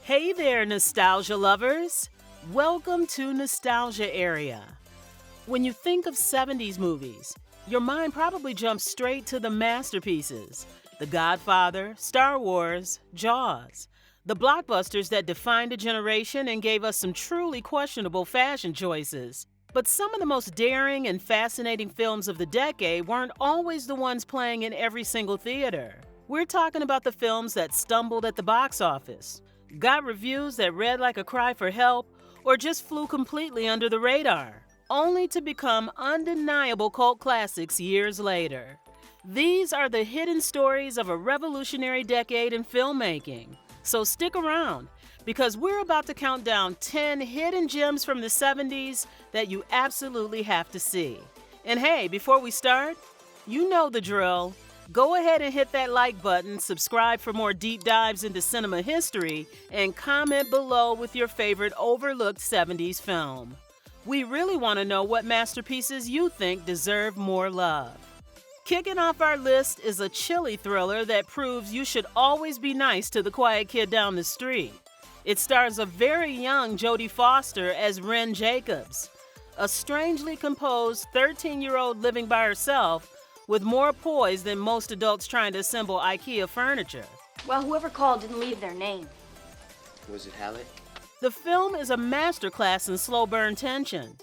Hey there, nostalgia lovers! Welcome to Nostalgia Area. When you think of 70s movies, your mind probably jumps straight to the masterpieces: The Godfather, Star Wars, Jaws, the blockbusters that defined a generation and gave us some truly questionable fashion choices. But some of the most daring and fascinating films of the decade weren't always the ones playing in every single theater. We're talking about the films that stumbled at the box office, got reviews that read like a cry for help, or just flew completely under the radar, only to become undeniable cult classics years later. These are the hidden stories of a revolutionary decade in filmmaking. So stick around, because we're about to count down 10 hidden gems from the 70s that you absolutely have to see. And hey, before we start, you know the drill. Go ahead and hit that like button, subscribe for more deep dives into cinema history, and comment below with your favorite overlooked 70s film. We really want to know what masterpieces you think deserve more love. Kicking off our list is a chilly thriller that proves you should always be nice to the quiet kid down the street. It stars a very young Jodie Foster as Wren Jacobs, a strangely composed 13-year-old living by herself with more poise than most adults trying to assemble IKEA furniture. Well, whoever called didn't leave their name. Was it Halleck? The film is a masterclass in slow burn tension,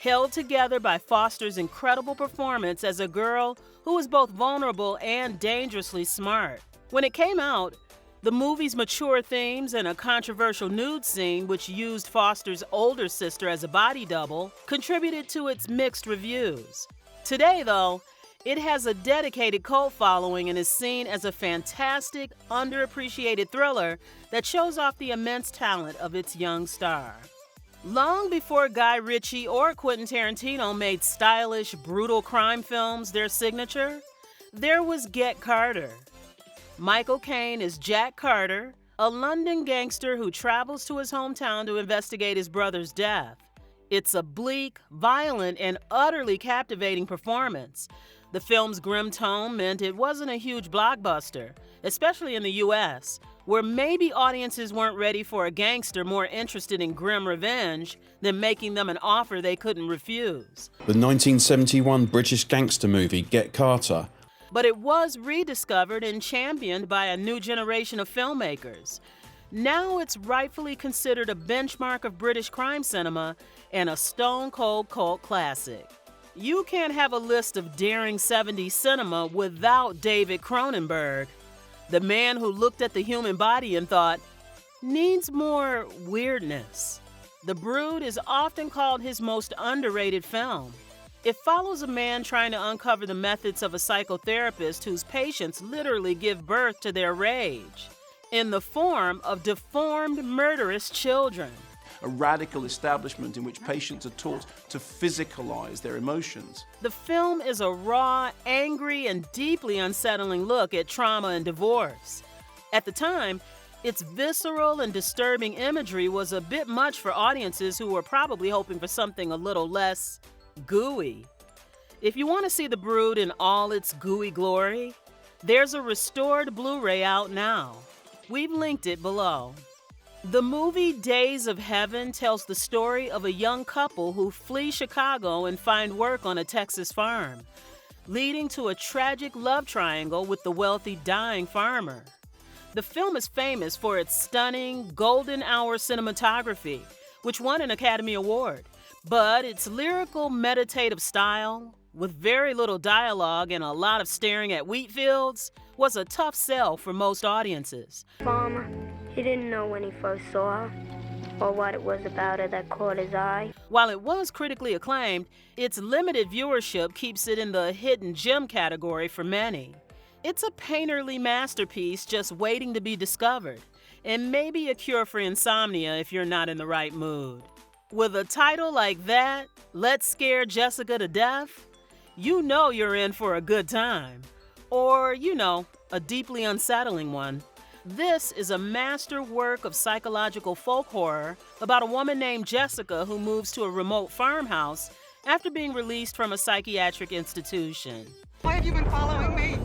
held together by Foster's incredible performance as a girl who was both vulnerable and dangerously smart. When it came out, the movie's mature themes and a controversial nude scene, which used Foster's older sister as a body double, contributed to its mixed reviews. Today, though, it has a dedicated cult following and is seen as a fantastic, underappreciated thriller that shows off the immense talent of its young star. Long before Guy Ritchie or Quentin Tarantino made stylish, brutal crime films their signature, there was Get Carter. Michael Caine is Jack Carter, a London gangster who travels to his hometown to investigate his brother's death. It's a bleak, violent, and utterly captivating performance. The film's grim tone meant it wasn't a huge blockbuster, especially in the US, where maybe audiences weren't ready for a gangster more interested in grim revenge than making them an offer they couldn't refuse. The 1971 British gangster movie Get Carter. But it was rediscovered and championed by a new generation of filmmakers. Now it's rightfully considered a benchmark of British crime cinema and a stone-cold cult classic. You can't have a list of daring 70s cinema without David Cronenberg, the man who looked at the human body and thought, needs more weirdness. The Brood is often called his most underrated film. It follows a man trying to uncover the methods of a psychotherapist whose patients literally give birth to their rage, in the form of deformed, murderous children. A radical establishment in which patients are taught to physicalize their emotions. The film is a raw, angry, and deeply unsettling look at trauma and divorce. At the time, its visceral and disturbing imagery was a bit much for audiences who were probably hoping for something a little less gooey. If you want to see The Brood in all its gooey glory, there's a restored Blu-ray out now. We've linked it below. The movie Days of Heaven tells the story of a young couple who flee Chicago and find work on a Texas farm, leading to a tragic love triangle with the wealthy dying farmer. The film is famous for its stunning, golden hour cinematography, which won an Academy Award, but its lyrical, meditative style, with very little dialogue and a lot of staring at wheat fields, was a tough sell for most audiences. Farmer, he didn't know when he first saw her, or what it was about her that caught his eye. While it was critically acclaimed, its limited viewership keeps it in the hidden gem category for many. It's a painterly masterpiece just waiting to be discovered, and maybe a cure for insomnia if you're not in the right mood. With a title like that, Let's Scare Jessica to Death, you know you're in for a good time. Or, a deeply unsettling one. This is a masterwork of psychological folk horror about a woman named Jessica who moves to a remote farmhouse after being released from a psychiatric institution. Why have you been following me?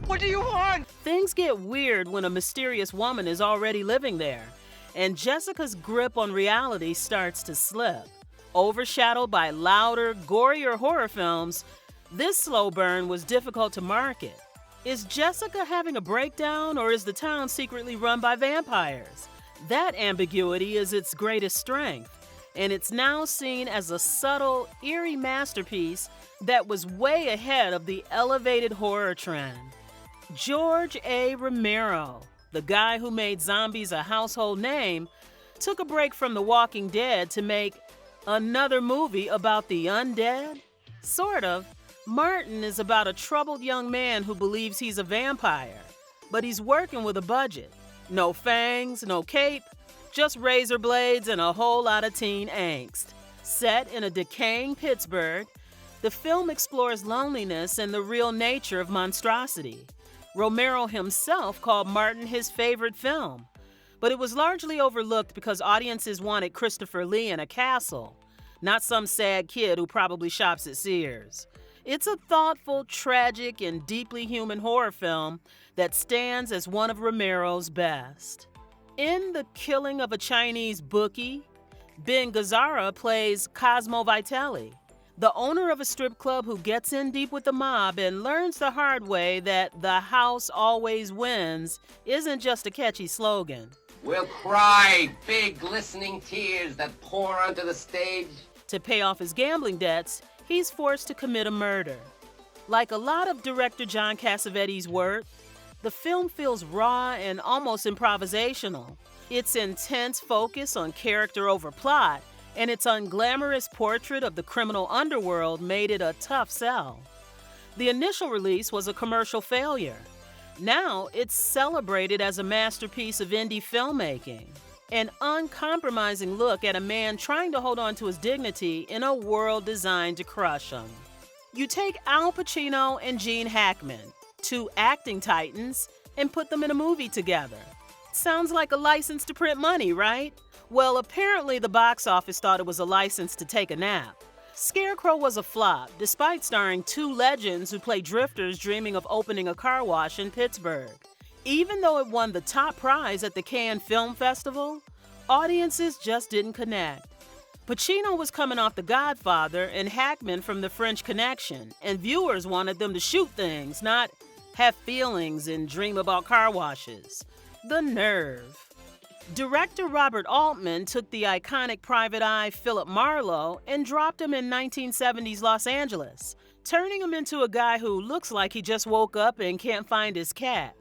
What do you want? Things get weird when a mysterious woman is already living there, and Jessica's grip on reality starts to slip. Overshadowed by louder, gorier horror films, this slow burn was difficult to market. Is Jessica having a breakdown, or is the town secretly run by vampires? That ambiguity is its greatest strength, and it's now seen as a subtle, eerie masterpiece that was way ahead of the elevated horror trend. George A. Romero, the guy who made zombies a household name, took a break from The Walking Dead to make another movie about the undead? Sort of. Martin is about a troubled young man who believes he's a vampire, but he's working with a budget. No fangs, no cape, just razor blades and a whole lot of teen angst. Set in a decaying Pittsburgh, the film explores loneliness and the real nature of monstrosity. Romero himself called Martin his favorite film, but it was largely overlooked because audiences wanted Christopher Lee in a castle, not some sad kid who probably shops at Sears. It's a thoughtful, tragic, and deeply human horror film that stands as one of Romero's best. In The Killing of a Chinese Bookie, Ben Gazzara plays Cosmo Vitelli, the owner of a strip club who gets in deep with the mob and learns the hard way that the house always wins isn't just a catchy slogan. We'll cry big glistening tears that pour onto the stage. To pay off his gambling debts, he's forced to commit a murder. Like a lot of director John Cassavetes' work, the film feels raw and almost improvisational. Its intense focus on character over plot and its unglamorous portrait of the criminal underworld made it a tough sell. The initial release was a commercial failure. Now it's celebrated as a masterpiece of indie filmmaking, an uncompromising look at a man trying to hold on to his dignity in a world designed to crush him. You take Al Pacino and Gene Hackman, two acting titans, and put them in a movie together. Sounds like a license to print money, right? Well, apparently the box office thought it was a license to take a nap. Scarecrow was a flop, despite starring two legends who play drifters dreaming of opening a car wash in Pittsburgh. Even though it won the top prize at the Cannes Film Festival, audiences just didn't connect. Pacino was coming off The Godfather and Hackman from The French Connection, and viewers wanted them to shoot things, not have feelings and dream about car washes. The nerve. Director Robert Altman took the iconic private eye Philip Marlowe and dropped him in 1970s Los Angeles, turning him into a guy who looks like he just woke up and can't find his cat.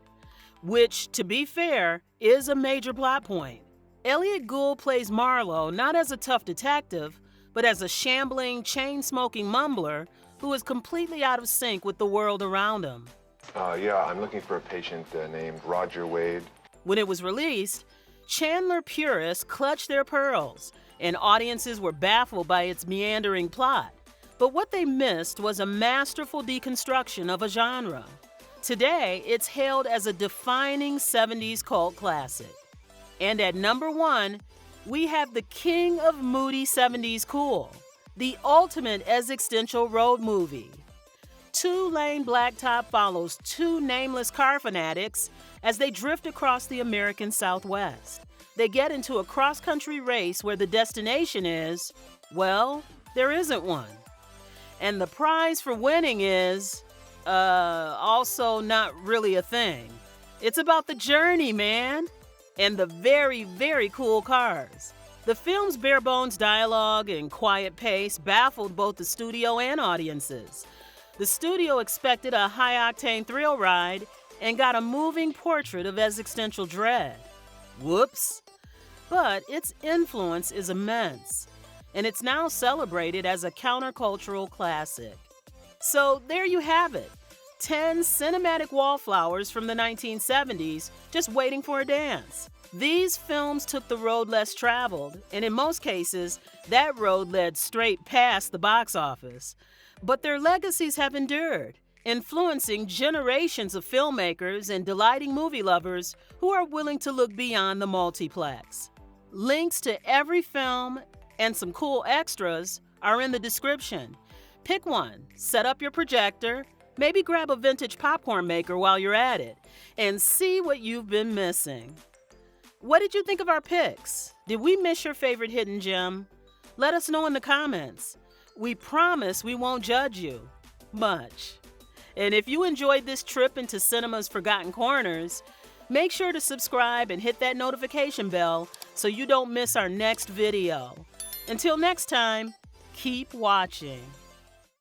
Which, to be fair, is a major plot point. Elliot Gould plays Marlowe not as a tough detective, but as a shambling, chain-smoking mumbler who is completely out of sync with the world around him. Yeah, I'm looking for a patient named Roger Wade. When it was released, Chandler purists clutched their pearls, and audiences were baffled by its meandering plot. But what they missed was a masterful deconstruction of a genre. Today, it's hailed as a defining 70s cult classic. And at number 1, we have the king of moody 70s cool, the ultimate existential road movie. Two-lane Blacktop follows two nameless car fanatics as they drift across the American Southwest. They get into a cross-country race where the destination is, well, there isn't one. And the prize for winning is, also not really a thing. It's about the journey, man, and the very, very cool cars. The film's bare-bones dialogue and quiet pace baffled both the studio and audiences. The studio expected a high-octane thrill ride and got a moving portrait of existential dread. Whoops. But its influence is immense, and it's now celebrated as a countercultural classic. So there you have it, 10 cinematic wallflowers from the 1970s just waiting for a dance. These films took the road less traveled, and in most cases, that road led straight past the box office. But their legacies have endured, influencing generations of filmmakers and delighting movie lovers who are willing to look beyond the multiplex. Links to every film and some cool extras are in the description. Pick one, set up your projector, Maybe grab a vintage popcorn maker while you're at it and see what you've been missing. What did you think of our picks? Did we miss your favorite hidden gem? Let us know in the comments. We promise we won't judge you much. And if you enjoyed this trip into cinema's forgotten corners, make sure to subscribe and hit that notification bell so you don't miss our next video. Until next time, keep watching.